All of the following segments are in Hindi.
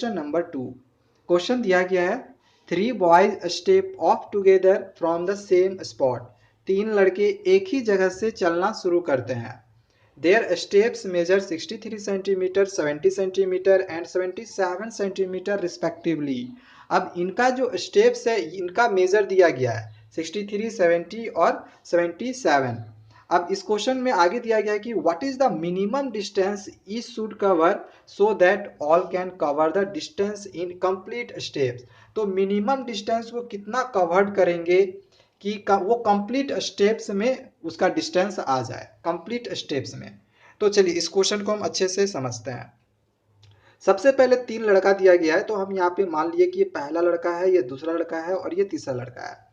Question number 2। क्वेश्चन दिया गया है, 3 boys step of together from the same spot. 3 लड़के एक ही जगह से चलना शुरू करते हैं। Their steps measure 63 centimetre, 70 centimetre and 77 centimetre respectively. अब इनका जो स्टेप्स है इनका मेजर दिया गया है 63, 70 और 77। अब इस क्वेश्चन में आगे दिया गया है कि what is the minimum distance each should cover so that all can cover the distance in complete steps. तो मिनिमम डिस्टेंस वो कितना कवर्ड करेंगे कि वो कंप्लीट स्टेप्स में उसका डिस्टेंस आ जाए, कंप्लीट स्टेप्स में। तो चलिए इस क्वेश्चन को हम अच्छे से समझते हैं। सबसे पहले 3 लड़का दिया गया है, तो हम यहाँ पे मान लिए कि ये पहला लड़का है, ये दूसरा लड़का है और ये तीसरा लड़का है।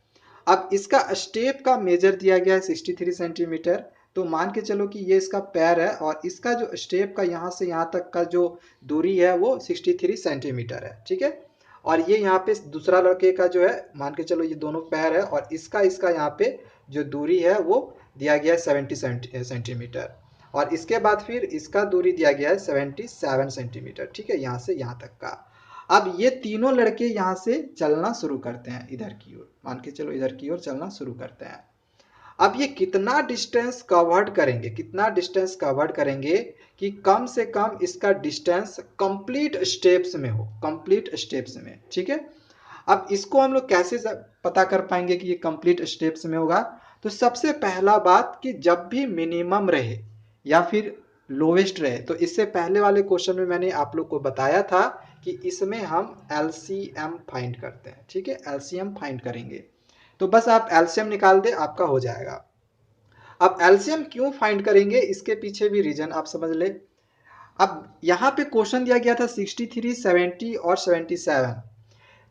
अब इसका स्टेप का मेजर दिया गया है 63 सेंटीमीटर। तो मान के चलो कि ये इसका पैर है और इसका जो स्टेप का यहाँ से यहाँ तक का जो दूरी है वो 63 सेंटीमीटर है, ठीक है। और ये यहाँ पे दूसरा लड़के का जो है, मान के चलो ये दोनों पैर है और इसका इसका यहाँ पे जो दूरी है वो दिया गया है 70 सेंटीमीटर। और इसके बाद फिर इसका दूरी दिया गया है 77 सेंटीमीटर, ठीक है, यहाँ से यहाँ तक का। अब ये तीनों लड़के यहाँ से चलना शुरू करते हैं इधर की ओर, मान के चलो इधर की ओर चलना शुरू करते हैं। अब ये कितना डिस्टेंस कवर्ड करेंगे, कितना डिस्टेंस कवर्ड करेंगे कि कम से कम इसका डिस्टेंस कंप्लीट स्टेप्स में हो, कंप्लीट स्टेप्स में, ठीक है। अब इसको हम लोग कैसे पता कर पाएंगे कि ये कंप्लीट स्टेप्स में होगा। तो सबसे पहला बात कि जब भी मिनिमम रहे या फिर लोवेस्ट रहे, तो इससे पहले वाले क्वेश्चन में मैंने आप लोग को बताया था कि इसमें हम एलसीएम फाइंड करते हैं, ठीक है, एलसीएम फाइंड करेंगे। तो बस आप एलसीएम निकाल दे, आपका हो जाएगा। अब एलसीएम क्यों फाइंड करेंगे इसके पीछे भी रीजन आप समझ ले। अब यहाँ पे क्वेश्चन दिया गया था 63, 70 और 77।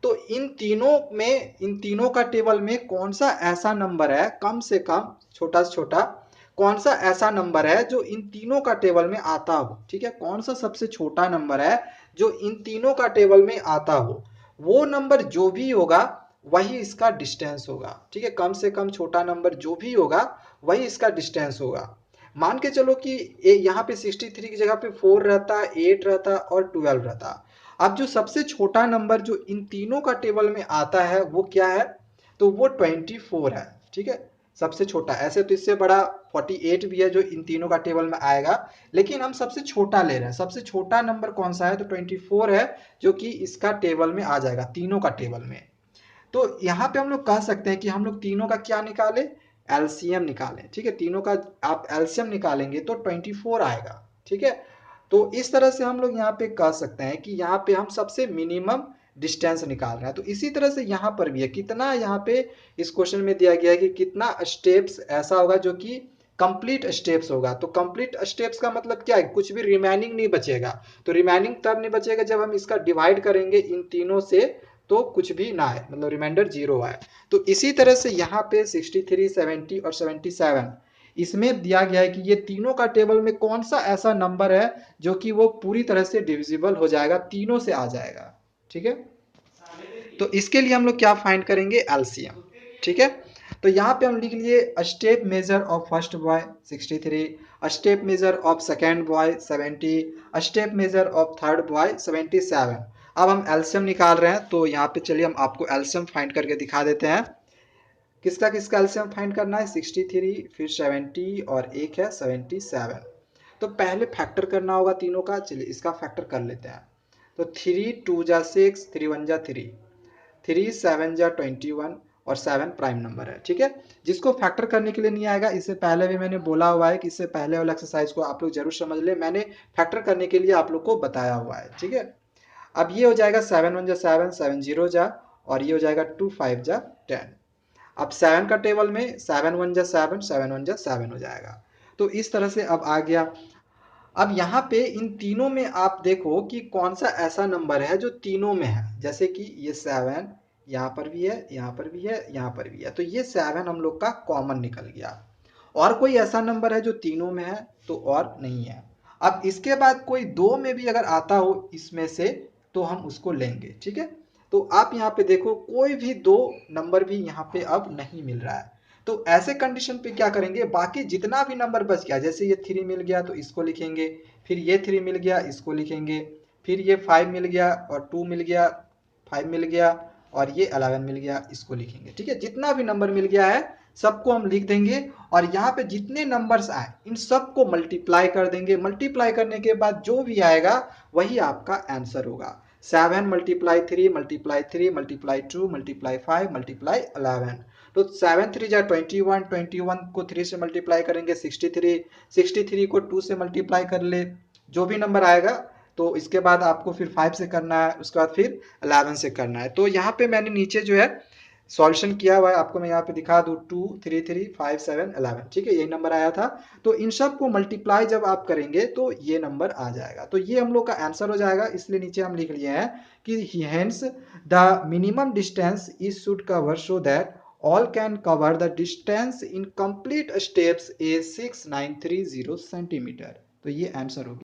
तो इन तीनों में, इन तीनों का टेबल में कौन सा ऐसा नंबर है, कम से कम छोटा से छोटा कौन सा ऐसा नंबर है जो इन तीनों का टेबल में आता हो, ठीक है, कौन सा सबसे छोटा नंबर है जो इन तीनों का टेबल में आता हो। वो नंबर जो भी होगा वही इसका डिस्टेंस होगा, ठीक है, कम से कम छोटा नंबर जो भी होगा वही इसका डिस्टेंस होगा। मान के चलो कि यहाँ पे 63 की जगह पे 4 रहता, 8 रहता और 12 रहता। अब जो सबसे छोटा नंबर जो इन तीनों का टेबल में आता है वो क्या है, तो वो 24 है, ठीक है, सबसे छोटा। ऐसे तो इससे बड़ा 48 भी है जो इन तीनों का टेबल में आएगा, लेकिन हम सबसे छोटा ले रहे हैं। सबसे छोटा नंबर कौन सा है, तो 24 है जो कि इसका टेबल में आ जाएगा, तीनों का टेबल में। तो यहाँ पे हम लोग कह सकते हैं कि हम लोग तीनों का क्या निकाले, एलसीएम निकालें, ठीक है। तीनों का आप एलसीएम निकालेंगे तो 24 आएगा, ठीक है। तो इस तरह से हम लोग यहाँ पे कह सकते हैं कि यहाँ पे हम सबसे मिनिमम डिस्टेंस निकाल रहे हैं। तो इसी तरह से यहाँ पर भी है, कितना यहाँ पे इस क्वेश्चन में दिया गया है कि कितना स्टेप्स ऐसा होगा जो कि कंप्लीट स्टेप्स होगा। तो कंप्लीट स्टेप्स का मतलब क्या है, कुछ भी रिमेनिंग नहीं बचेगा। तो रिमेनिंग तब नहीं बचेगा जब हम इसका डिवाइड करेंगे इन तीनों से, तो कुछ भी ना आए, मतलब रिमाइंडर 0 आए। तो इसी तरह से यहाँ पे 63, 70 और 77 इसमें दिया गया है कि ये तीनों का टेबल में कौन सा ऐसा नंबर है जो कि वो पूरी तरह से डिविजिबल हो जाएगा, तीनों से आ जाएगा, ठीक है। तो इसके लिए हम लोग क्या फाइंड करेंगे, एलसीएम, ठीक है। तो यहाँ पे हम लिख लिए step measure of first boy 63, step measure of second boy 70, step measure of third boy 77। अब हम एलसीएम निकाल रहे हैं, तो यहाँ पे चलिए हम आपको एलसीएम फाइंड करके दिखा देते हैं। किसका किसका एलसीएम फाइंड करना है, 63 फिर 70 और एक है 77। तो पहले फैक्टर करना होगा तीनों का, चलिए इसका फैक्टर कर लेते हैं। तो 3 2 जा 6, 3 1 जा 3, 3 7 जा 21 और 7 प्राइम नंबर है, ठीक है। जिसको फैक्टर करने के लिए नहीं आएगा, इससे पहले भी मैंने बोला हुआ है कि इससे पहले वाला एक्सरसाइज को आप लोग जरूर समझ ले, मैंने फैक्टर करने के लिए आप लोग को बताया हुआ है, ठीक है। अब ये हो जाएगा 7 1 जा 7, 7 0 जा, और ये हो जाएगा 2 5 जा 10। अब 7 का टेबल में 7 1 जा 7, 7 1 जा 7 हो जाएगा। तो इस तरह से अब आ गया। अब यहाँ पे इन तीनों में आप देखो कि कौन सा ऐसा नंबर है जो तीनों में है। जैसे कि ये 7 यहाँ पर भी है, यहाँ पर भी है, यहाँ पर भी है, तो ये 7 हम लोग का कॉमन निकल गया। और कोई ऐसा नंबर है जो तीनों में है, तो और नहीं है। अब इसके बाद कोई 2 में भी अगर आता हो इसमें से, तो हम उसको लेंगे, ठीक है। तो आप यहाँ पे देखो कोई भी 2 नंबर भी यहाँ पे अब नहीं मिल रहा है। तो ऐसे कंडीशन पे क्या करेंगे, बाकी जितना भी नंबर बच गया, जैसे ये 3 मिल गया तो इसको लिखेंगे, फिर ये 3 मिल गया इसको लिखेंगे, फिर ये 5 मिल गया और 2 मिल गया, 5 मिल गया और ये 11 मिल गया, इसको लिखेंगे। ठीक है, जितना भी नंबर मिल गया है सबको हम लिख देंगे और यहाँ पे जितने नंबर्स आए इन सबको मल्टीप्लाई कर देंगे। मल्टीप्लाई करने के बाद जो भी आएगा वही आपका आंसर होगा। 7 multiply 3 multiply 3 multiply 2 multiply 5 multiply 11। तो 7 3 जा 21, 21 को 3 से मल्टीप्लाई करेंगे 63, 63 को 2 से मल्टीप्लाई कर ले, जो भी नंबर आएगा। तो इसके बाद आपको फिर 5 से करना है, उसके बाद फिर 11 से करना है। तो यहाँ पे मैंने नीचे जो है सॉल्यूशन किया हुआ है, आपको मैं यहाँ पे दिखा दूं 2 3 3 5 7 11। ठीक है, यही नंबर आया था। तो इन सब को मल्टीप्लाई जब आप करेंगे तो ये नंबर आ जाएगा। तो ये हम लोग का आंसर हो जाएगा। इसलिए नीचे हम लिख लिए हैं कि hence the minimum distance is should cover so that all can cover the distance in complete steps is 6930 centimeter। तो ये आंसर होगा।